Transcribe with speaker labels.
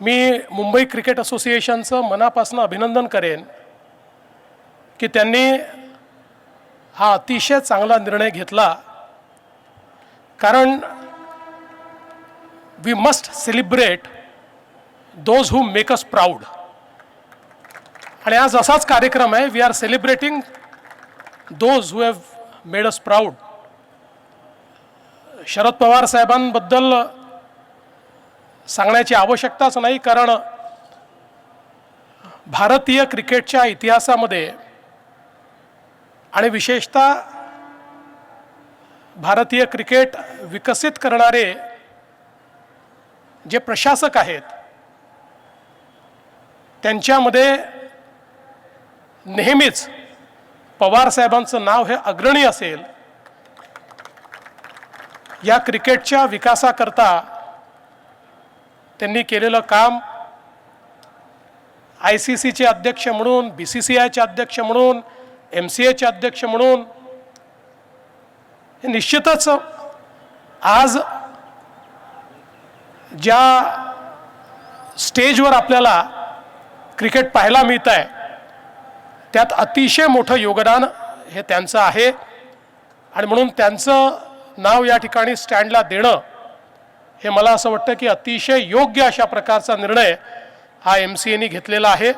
Speaker 1: मी Mumbai cricket असोसिएशनचं मनापासून अभिनंदन करेन की त्यांनी हा अतिशय चांगला निर्णय घेतला, कारण we must celebrate those who make us proud. आणि आज असाच कार्यक्रम आहे. We are celebrating those who have made us proud. Sharad Pawar साहेबांबद्दल सांगण्याची आवश्यकताच नाही, कारण भारतीय क्रिकेटच्या इतिहासामध्ये आणि विशेषतः भारतीय क्रिकेट विकसित करणारे जे प्रशासक आहेत त्यांच्यामध्ये नेहमीच पवार साहेबांचं नाव हे अग्रणी असेल. या क्रिकेटच्या विकासाकरता त्यांनी केलेलं काम ICCचे अध्यक्ष म्हणून, BCCIचे अध्यक्ष म्हणून, MCAचे अध्यक्ष म्हणून हे निश्चितच आज ज्या स्टेजवर आपल्याला क्रिकेट पाहायला मिळत आहे त्यात अतिशय मोठं योगदान हे त्यांचं आहे. आणि म्हणून त्यांचं नाव या ठिकाणी स्टँडला देणं हे मला असं वाटतं की अतिशय योग्य अशा प्रकारचा निर्णय हा MCAने घेतलेला आहे.